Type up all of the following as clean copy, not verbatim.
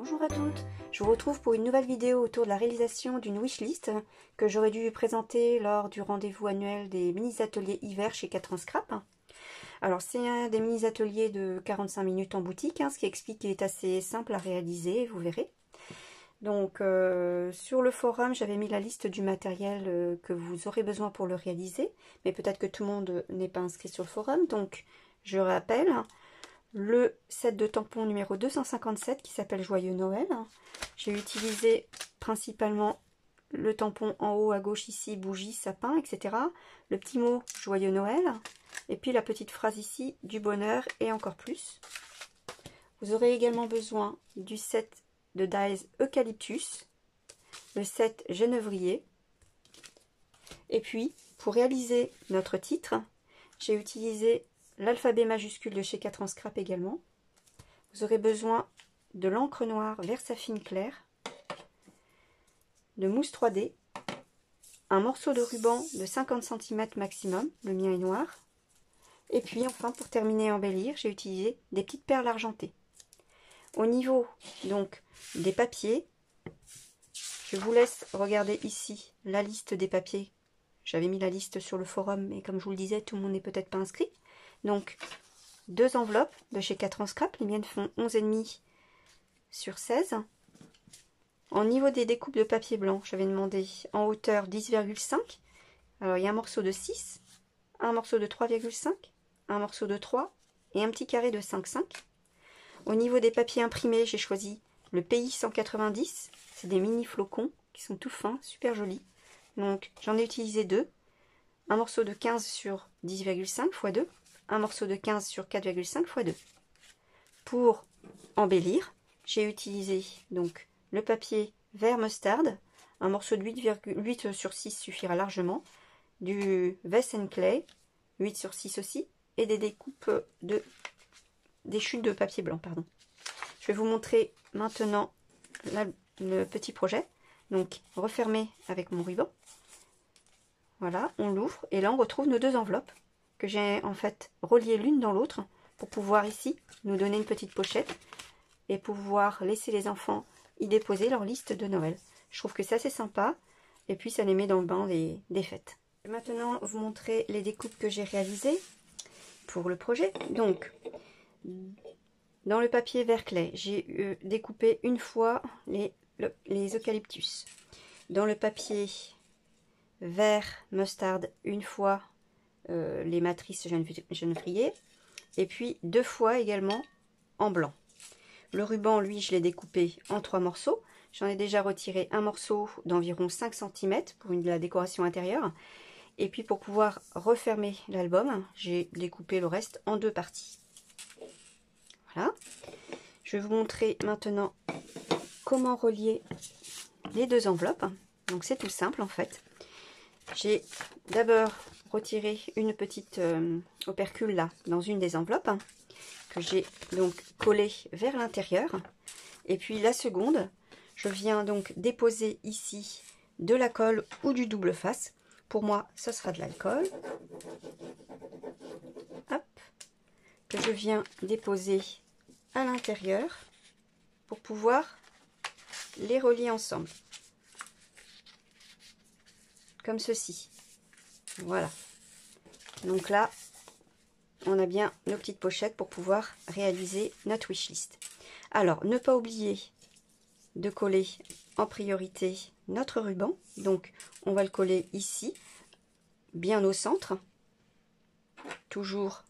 Bonjour à toutes, je vous retrouve pour une nouvelle vidéo autour de la réalisation d'une wishlist que j'aurais dû présenter lors du rendez-vous annuel des mini-ateliers hiver chez 4 ans Scrap. Alors c'est un des mini-ateliers de 45 minutes en boutique, ce qui explique qu'il est assez simple à réaliser, vous verrez. Donc sur le forum j'avais mis la liste du matériel que vous aurez besoin pour le réaliser, mais peut-être que tout le monde n'est pas inscrit sur le forum, donc je rappelle le set de tampons numéro 257 qui s'appelle Joyeux Noël. J'ai utilisé principalement le tampon en haut à gauche ici, bougie, sapin, etc. Le petit mot Joyeux Noël. Et puis la petite phrase ici, du bonheur et encore plus. Vous aurez également besoin du set de dies Eucalyptus, le set Genévrier. Et puis, pour réaliser notre titre, j'ai utilisé l'alphabet majuscule de chez 4 ans Scrap également. Vous aurez besoin de l'encre noire Versafine clair, de mousse 3D, un morceau de ruban de 50 cm maximum, le mien est noir. Et puis enfin, pour terminer et embellir, j'ai utilisé des petites perles argentées. Au niveau donc des papiers, je vous laisse regarder ici la liste des papiers. J'avais mis la liste sur le forum, mais comme je vous le disais, tout le monde n'est peut-être pas inscrit. Donc, 2 enveloppes de chez 4 ans Scrap. Les miennes font 11,5 sur 16. En niveau des découpes de papier blanc, j'avais demandé en hauteur 10,5. Alors, il y a un morceau de 6, un morceau de 3,5, un morceau de 3 et un petit carré de 5,5. Au niveau des papiers imprimés, j'ai choisi le PI 190. C'est des mini flocons qui sont tout fins, super jolis. Donc, j'en ai utilisé 2. Un morceau de 15 sur 10,5 x 2. Un morceau de 15 sur 4,5 x 2. Pour embellir, j'ai utilisé donc le papier vert moutarde, un morceau de 8 sur 6 suffira largement, du Vess & Clay, 8 sur 6 aussi, et des découpes des chutes de papier blanc, pardon. Je vais vous montrer maintenant le petit projet. Donc, refermé avec mon ruban. Voilà, on l'ouvre et là on retrouve nos 2 enveloppes que j'ai en fait reliées l'une dans l'autre pour pouvoir ici nous donner une petite pochette et pouvoir laisser les enfants y déposer leur liste de Noël. Je trouve que c'est assez sympa et puis ça les met dans le bain des fêtes. Je vais maintenant vous montrer les découpes que j'ai réalisées pour le projet. Donc, dans le papier vert clay, j'ai découpé une fois les eucalyptus. Dans le papier vert moutarde, une fois les matrices genévrier, et puis 2 fois également en blanc. Le ruban, lui, je l'ai découpé en 3 morceaux. J'en ai déjà retiré un morceau d'environ 5 cm pour la décoration intérieure. Et puis pour pouvoir refermer l'album, j'ai découpé le reste en 2 parties. Voilà. Je vais vous montrer maintenant comment relier les 2 enveloppes. Donc c'est tout simple en fait. J'ai d'abord retiré une petite opercule là dans une des enveloppes que j'ai donc collée vers l'intérieur. Et puis la seconde, je viens donc déposer ici de la colle ou du double face. Pour moi, ce sera de l'alcool. Hop, que je viens déposer à l'intérieur pour pouvoir les relier ensemble. Comme ceci. Voilà. Donc là, on a bien nos petites pochettes pour pouvoir réaliser notre wishlist. Alors, ne pas oublier de coller en priorité notre ruban. Donc, on va le coller ici, bien au centre. Toujours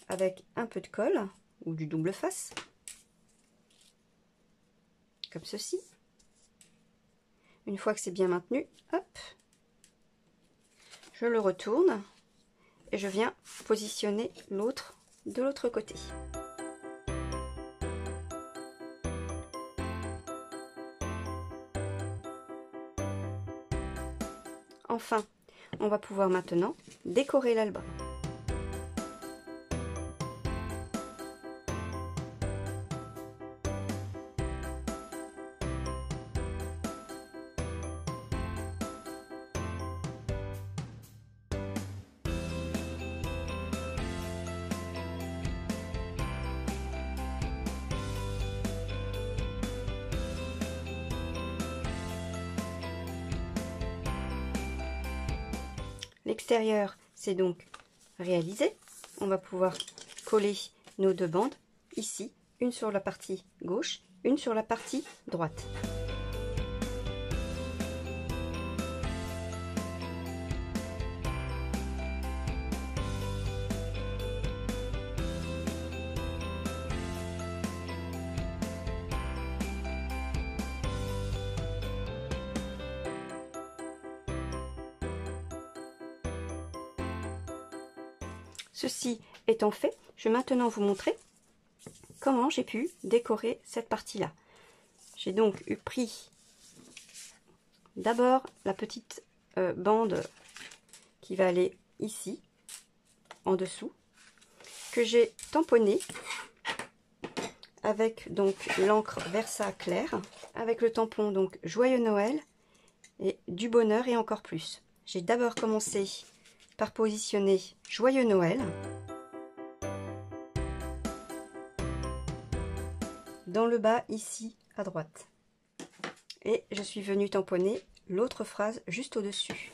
avec un peu de colle ou du double face. Comme ceci. Une fois que c'est bien maintenu, hop, je le retourne et je viens positionner l'autre de l'autre côté. Enfin, on va pouvoir maintenant décorer l'album. L'extérieur, c'est donc réalisé. On va pouvoir coller nos deux bandes ici, une sur la partie gauche, une sur la partie droite. Ceci étant fait, je vais maintenant vous montrer comment j'ai pu décorer cette partie-là. J'ai donc pris d'abord la petite bande qui va aller ici, en dessous, que j'ai tamponnée avec donc l'encre Versa clair, avec le tampon donc Joyeux Noël et du bonheur et encore plus. J'ai d'abord commencé par positionner Joyeux Noël dans le bas ici à droite et je suis venue tamponner l'autre phrase juste au-dessus.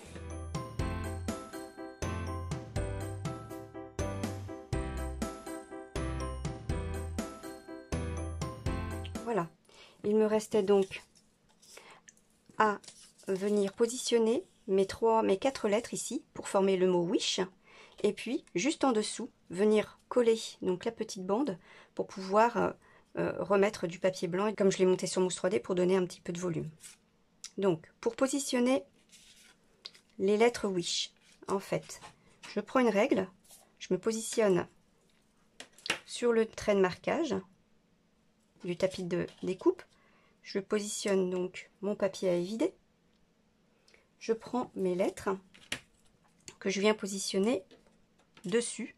Voilà, il me restait donc à venir positionner mes 4 lettres ici pour former le mot wish, et puis juste en dessous venir coller donc la petite bande pour pouvoir remettre du papier blanc, et comme je l'ai monté sur mousse 3D pour donner un petit peu de volume. Donc pour positionner les lettres wish, en fait je prends une règle, je me positionne sur le trait de marquage du tapis de découpe, je positionne donc mon papier à évider. Je prends mes lettres que je viens positionner dessus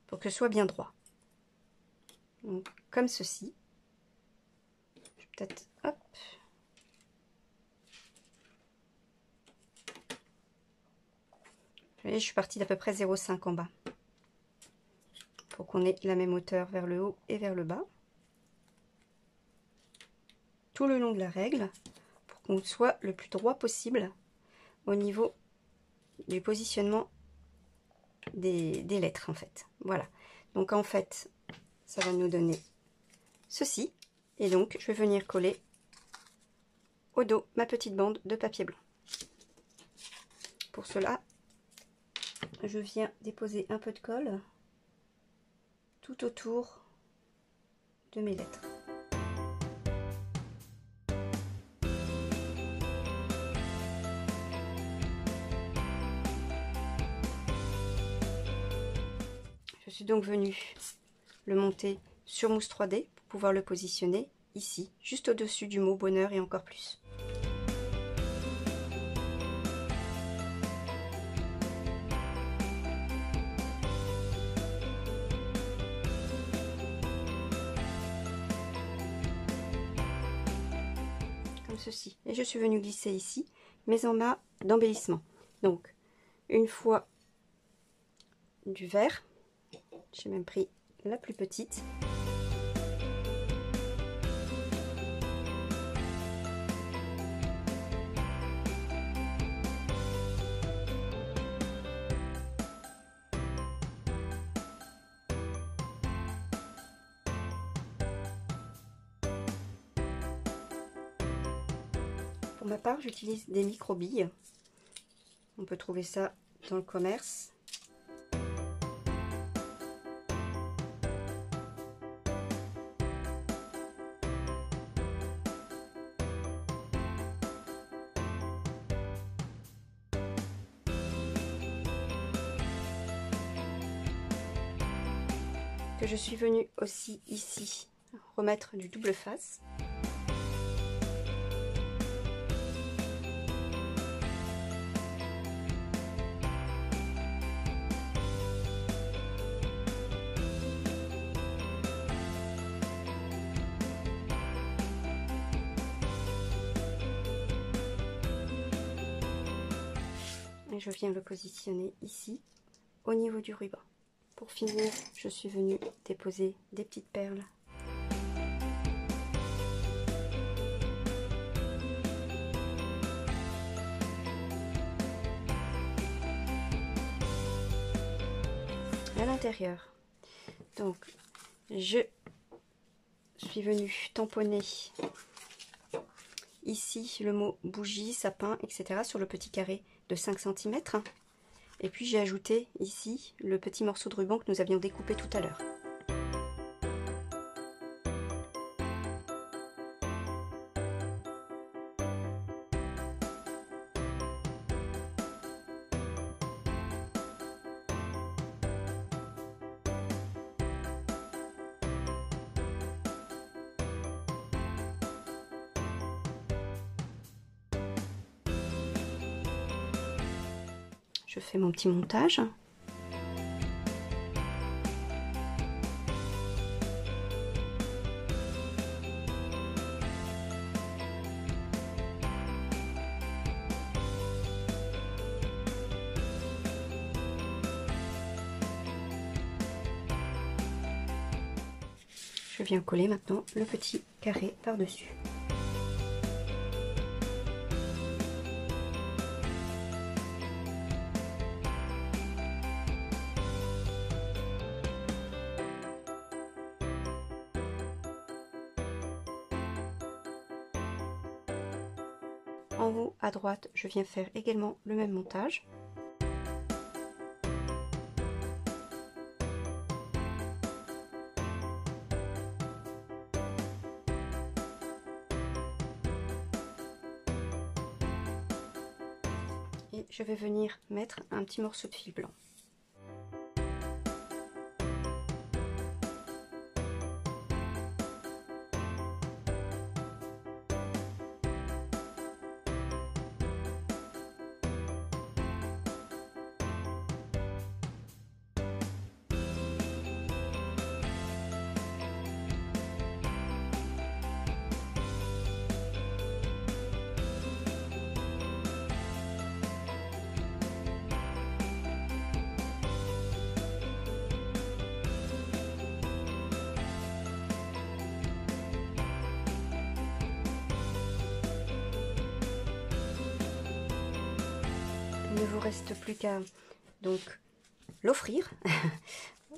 pour que ce soit bien droit. Donc, comme ceci. Je vais peut-être, hop. Vous voyez, je suis partie d'à peu près 0,5 en bas. Pour qu'on ait la même hauteur vers le haut et vers le bas. Tout le long de la règle, pour qu'on soit le plus droit possible au niveau du positionnement des lettres en fait. Voilà, donc en fait ça va nous donner ceci, et donc je vais venir coller au dos ma petite bande de papier blanc. Pour cela je viens déposer un peu de colle tout autour de mes lettres. Je suis donc venue le monter sur mousse 3D pour pouvoir le positionner ici, juste au-dessus du mot bonheur et encore plus. Comme ceci. Et je suis venue glisser ici mes embâts d'embellissement. Donc, une fois du vert, j'ai même pris la plus petite. Pour ma part, j'utilise des micro-billes. On peut trouver ça dans le commerce. Que je suis venue aussi ici remettre du double face. Et je viens le positionner ici au niveau du ruban. Pour finir, je suis venue déposer des petites perles. à l'intérieur. Donc je suis venue tamponner ici le mot bougie, sapin, etc. sur le petit carré de 5 cm. Et puis j'ai ajouté ici le petit morceau de ruban que nous avions découpé tout à l'heure. Je fais mon petit montage. Je viens coller maintenant le petit carré par-dessus. En haut à droite, je viens faire également le même montage. Et je vais venir mettre un petit morceau de fil blanc. Il ne vous reste plus qu'à donc l'offrir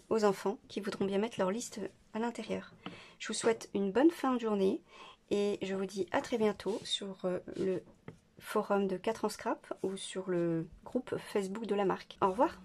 aux enfants qui voudront bien mettre leur liste à l'intérieur. Je vous souhaite une bonne fin de journée et je vous dis à très bientôt sur le forum de 4 ans Scrap ou sur le groupe Facebook de la marque. Au revoir.